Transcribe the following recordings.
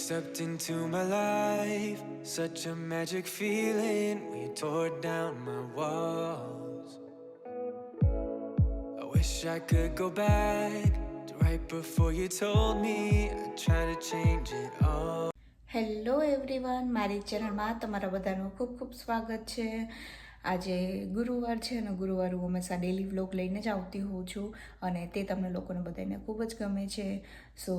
Stepped into my life, such a magic feeling when you tore down my walls. I wish I could go back to right before you told me I'd try to change it all. Hello everyone, મારી ચેનલમાં તમારા બધાનું ખૂબ ખૂબ સ્વાગત છે. આજે ગુરુવાર છે અને ગુરુવાર હું હંમેશા ડેલી વ્લોગ લઈને જ આવતી હોઉં છું અને તે તમને લોકોને બધાને ખૂબ જ ગમે છે. સો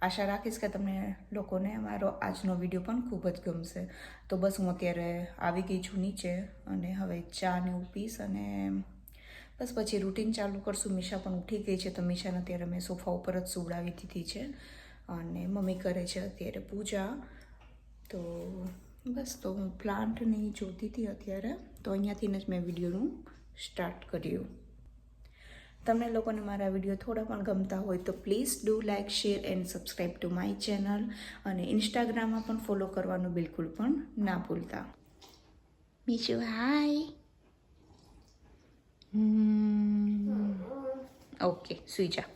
આશા રાખીશ કે તમને લોકોને મારો આજનો વિડીયો પણ ખૂબ જ ગમશે. તો બસ હું અત્યારે આવી ગઈ છું નીચે અને હવે ચા ને એવું પીશ અને બસ પછી રૂટીન ચાલુ કરશું. મીશા પણ ઉઠી ગઈ છે તો મીશાને અત્યારે મેં સોફા ઉપર જ સુવડાવી દીધી છે અને મમ્મી કરે છે અત્યારે પૂજા. તો બસ તો હું પ્લાન્ટની જોતી હતી અત્યારે, તો અહીંયાથી જ મેં વિડીયોનું સ્ટાર્ટ કર્યું. તમને લોકોને મારા વિડીયો થોડા પણ ગમતા હોય તો please do like, share and subscribe to my channel અને ઇન્સ્ટાગ્રામમાં પણ ફોલો કરવાનું બિલકુલ પણ ના ભૂલતા. બીજું હાય. ઓકે, સુઈ જા.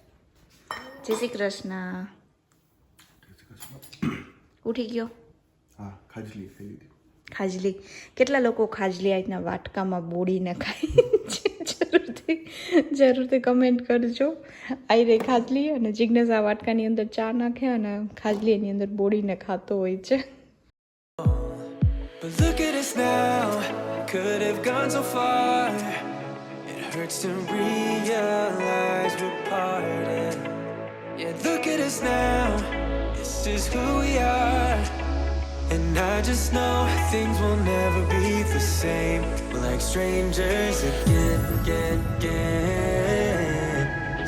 જય શ્રી કૃષ્ણ. ઉઠી ગયો? હા, ખાજલી ખાઈ લીધી. ખાજલી? કેટલા લોકો ખાજલી આ રીતના વાટકામાં બોળીને ખાય છે? જરૂરથી કમેન્ટ કરજો. આઈ રે ખાજલી અને જિજ્ઞેસ આ વાટકાની અંદર ચા નાખે અને ખાજલી એની અંદર બોળીને ખાતો હોય છે. But look at us now, could have gone so far. It hurts to realize we're parted. Yeah, look at us now, this is who we are. And I just know things will never be the same. We're like strangers again,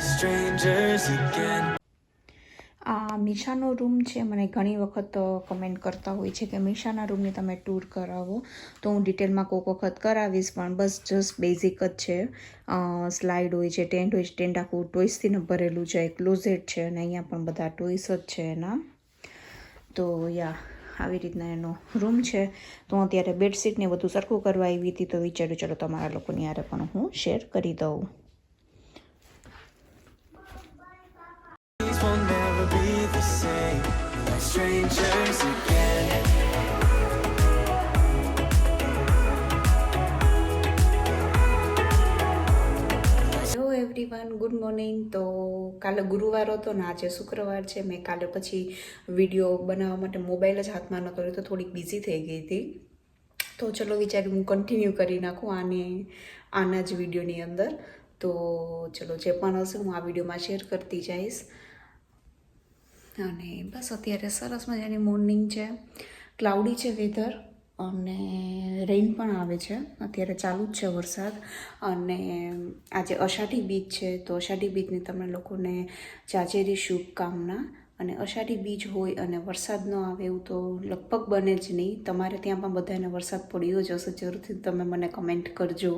strangers again. આ મીશાનો room છે. મને ઘણી વખત comment કરતા હોય છે કે મીશાના રૂમની તમે ટૂર કરાવો, તો હું ડિટેલમાં કોઈક વખત કરાવીશ, પણ બસ જસ્ટ બેઝિક જ છે. સ્લાઇડ હોય છે, ટેન્ટ હોય છે, ટેન્ટ આખું ટોયસથી ને ભરેલું છે, ક્લોઝેટ છે અને અહીંયા પણ બધા ટોયસ જ છે એના. તો આવી રીતના એનો રૂમ છે. તો હું અત્યારે બેડશીટ ને બધું સરખું કરવા આવી હતી, તો વિચાર્યું ચલો તમારા લોકોની યારે પણ હું શેર કરી દઉં. Will never be the same. We're like strangers again. Hello everyone, good morning. તો કાલે ગુરુવાર હતો ને આજે શુક્રવાર છે. મેં કાલે પછી વિડીયો બનાવવા માટે મોબાઈલ જ હાથમાં નહોતો રહ્યો, તો થોડીક બિઝી થઈ ગઈ હતી. તો ચલો વિચાર્યું હું કન્ટિન્યુ કરી નાખું આના જ વિડીયોની અંદર. તો ચલો જે પણ હશે હું આ વિડીયોમાં શેર કરતી જઈશ. અને બસ અત્યારે સરસ મજાની મોર્નિંગ છે. ક્લાઉડી છે વેધર અને રેઇન પણ આવે છે. અત્યારે ચાલુ જ છે વરસાદ. અને આજે અષાઢી બીજ છે, તો અષાઢી બીજની તમને લોકોને જાજેરી શુભકામના. અને અષાઢી બીજ હોય અને વરસાદ ન આવે એવું તો લગભગ બને જ નહીં. તમારે ત્યાં પણ બધાને વરસાદ પડ્યો જ હશે, જરૂરથી તમે મને કમેન્ટ કરજો.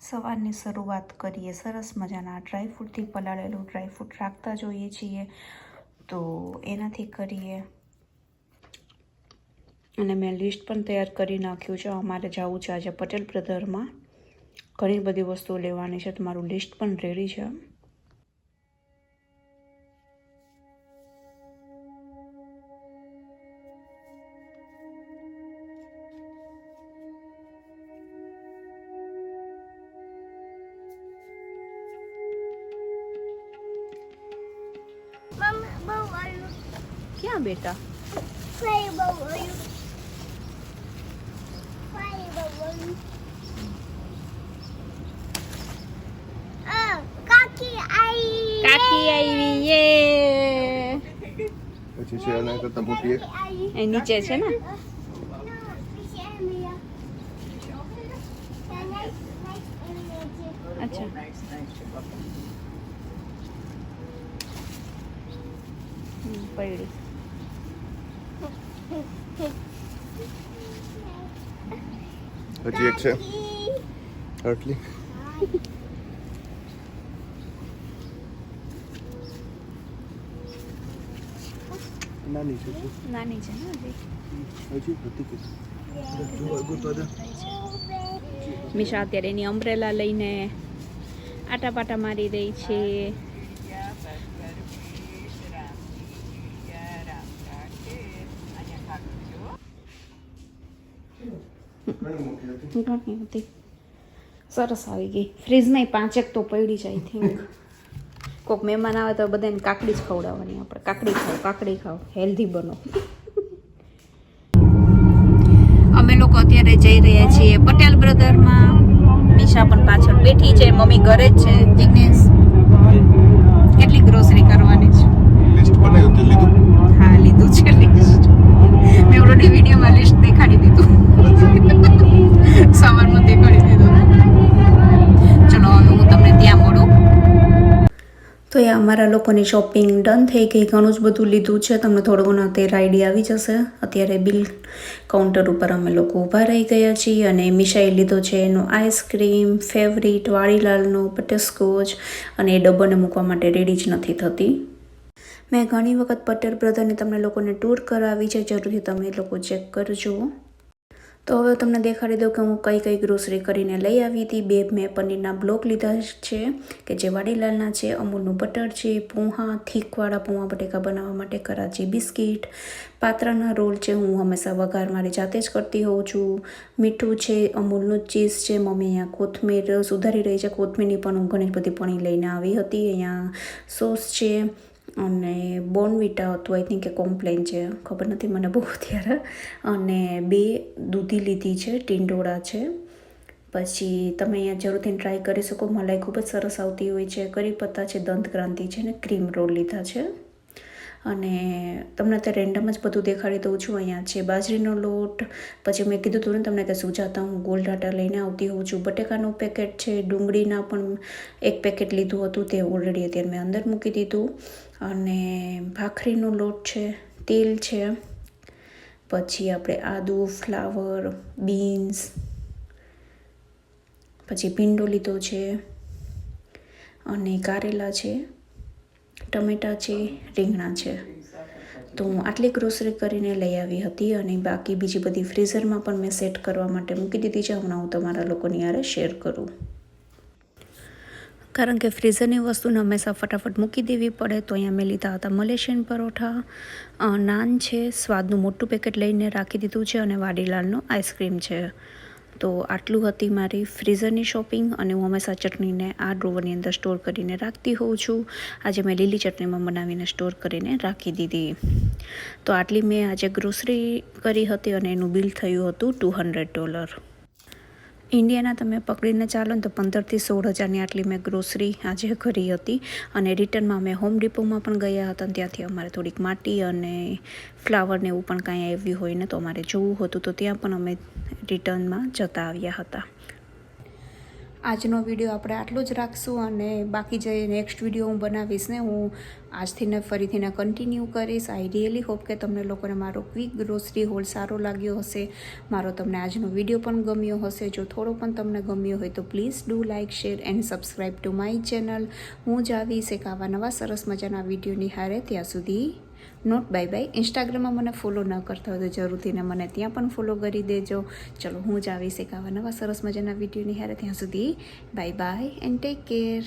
સવારની શરૂઆત કરીએ સરસ મજાના ડ્રાયફ્રૂટથી. પલાળેલું ડ્રાયફ્રૂટ રાખતા જોઈએ છીએ તો એનાથી કરીએ. અને મેં લિસ્ટ પણ તૈયાર કરી નાખ્યું છે. અમારે જવું છે આજે પટેલ બ્રધરમાં, ઘણી બધી વસ્તુઓ લેવાની છે, તો મારું લિસ્ટ પણ રેડી છે. ક્યાં બેટા? કાકી આવી. યે. પછી છે આના કરતા મોટી એ નીચે છે ને. અચ્છા, પડી. હજી એક છે આટલી. નાની છે નાની છે ને હજી. હજી હતી કે મિશા અત્યારે એની અમ્બ્રેલા લઈને આટા પાટા મારી રહી છે. ઘણી હતી સરસ આવી ગઈ. ફ્રીજમાં 5 એક તો પડી જાય થિંક. કોઈક મહેમાન આવે તો બધાને કાકડી જ ખવડાવવાની. આપણે કાકડી ખાઓ હેલ્ધી બનો. અમે લોકો અત્યારે જઈ રહ્યા છીએ પટેલ બ્રધરમાં. મિશા પણ પાછળ બેઠી છે, મમ્મી ઘરે જ છે. જિગ્નેશ કેટલી ગ્રોસરી કરવાની છે? લિસ્ટ બનાવ્યું તે લીધું? હા લીધું છે લિસ્ટ. મેં ઓલરેડી વિડીયોમાં લિસ્ટ દેખાડી દીધું. સવારમાં દેખાડી દીધું. ચલો હવે હું તમને ત્યાં મળું. તો એ અમારા લોકોની શોપિંગ ડન થઈ ગઈ. ઘણું જ બધું લીધું છે. તમને થોડો ઘણો અત્યારે આઈડિયા આવી જશે. અત્યારે બિલ કાઉન્ટર ઉપર અમે લોકો ઊભા રહી ગયા છીએ અને મિશાએ લીધો છે એનો આઈસ્ક્રીમ ફેવરિટ વાડીલાલનો બટરસ્કોચ અને એ ડબ્બાને મૂકવા માટે રેડી જ નથી થતી. મેં ઘણી વખત પટેલ બ્રધરની તમને લોકોને ટૂર કરાવી છે, જરૂરથી તમે લોકો ચેક કરજો. તો હવે તમને દેખાડી દઉં કે હું કઈ કઈ ગ્રોસરી કરીને લઈ આવી હતી. 2 મેં પનીરના બ્લોક લીધા છે કે જે વાડીલાલના છે. અમૂલનું બટર છે, પોહા થીકવાળા પોહા બટેકા બનાવવા માટે, કરાચી બિસ્કિટ, પાત્રાના રોલ છે, હું હંમેશા વઘાર મારી જાતે જ કરતી હોઉં છું. મીઠું છે, અમૂલનું ચીઝ છે. મમ્મી અહીંયા કોથમીર સુધારી રહી છે. કોથમીરની પણ હું ઘણી બધી પણી લઈને આવી હતી. અહીંયા સોસ છે અને બોર્નવિટા હતું, આઈ થિંક કે કોમ્પ્લેન છે, ખબર નથી મને બહુ અત્યારે. અને 2 દૂધી લીધી છે, ટીંડોળા છે. પછી તમે અહીંયા જરૂરથી ટ્રાય કરી શકો. મલાઈ ખૂબ જ સરસ આવતી હોય છે. કરી પત્તા છે, દંત ક્રાંતિ છે ને ક્રીમ રોલ લીધા છે. અને તમને અત્યારે રેન્ડમ જ બધું દેખાડી દઉં છું. અહીંયા છે બાજરીનો લોટ. પછી મેં કીધું હતું ને તમને કે સુજાતા હું ગોલ ડાટા લઈને આવતી હોઉં છું. બટેકાનું પેકેટ છે, ડુંગળીના પણ 1 પેકેટ લીધું હતું, તે ઓલરેડી અત્યારે મેં અંદર મૂકી દીધું. અને ભાખરીનો લોટ છે, તેલ છે, પછી આપણે આદુ, ફ્લાવર, બીન્સ, પછી ભીંડો લીધો છે અને કારેલા છે, ટમેટાં છે, રીંગણા છે. તો હું આટલી ગ્રોસરી કરીને લઈ આવી હતી અને બાકી બીજી બધી ફ્રીઝરમાં પણ મેં સેટ કરવા માટે મૂકી દીધી છે. હમણાં હું તમારા લોકોની યારે શેર કરું. કારણ કે ફ્રીઝરની વસ્તુને હંમેશા ફટાફટ મૂકી દેવી પડે. તો અહીંયા મેં લીધા હતા મલેશિયન પરોઠા, નાન છે, સ્વાદનું મોટું પેકેટ લઈને રાખી દીધું છે અને વાડીલાલનો આઈસ્ક્રીમ છે. તો આટલું હતી મારી ફ્રીઝરની શોપિંગ. અને હું હંમેશા ચટણીને આ ડ્રોવરની અંદર સ્ટોર કરીને રાખતી હોઉં છું. આજે મેં લીલી ચટણીમાં બનાવીને સ્ટોર કરીને રાખી દીધી. તો આટલી મેં આજે ગ્રોસરી કરી હતી અને એનું બિલ થયું હતું $200. ઇન્ડિયાના તમે પકડીને ચાલો ને તો 15,000 થી 16,000ની આટલી મેં ગ્રોસરી આજે કરી હતી. અને રિટર્નમાં અમે હોમ ડિપોમાં પણ ગયા હતા. ત્યાંથી અમારે થોડીક માટી અને ફ્લાવરને એવું પણ કાંઈ આવ્યું હોય ને તો અમારે જોવું હતું, તો ત્યાં પણ અમે રિટર્નમાં જતા આવ્યા હતા. આજનો વિડીયો આપણે આટલું જ રાખશું અને બાકી જે નેક્સ્ટ વિડીયો હું બનાવીશ ને હું આજથી ને ફરીથી ને કન્ટિન્યુ કરીશ. આઈ રિયલી હોપ કે તમને લોકોને મારો ક્વિક ગ્રોસરી હોલ સારો લાગ્યો હશે. મારો તમને આજનો વિડીયો પણ ગમ્યો હશે. જો થોડો પણ તમને ગમ્યો હોય તો please do like, share and subscribe to my channel. હું જ આવીશ એક આવા નવા સરસ મજાના વિડીયોની હારે. ત્યાં સુધી નોટ બાય બાય. ઇન્સ્ટાગ્રામમાં મને ફોલો ન કરતા હોય તો જરૂરથી ને મને ત્યાં પણ ફોલો કરી દેજો. ચલો હું જ આવીશ એક આવા નવા સરસ મજાના વિડીયોની હારે. ત્યાં સુધી bye bye and take care.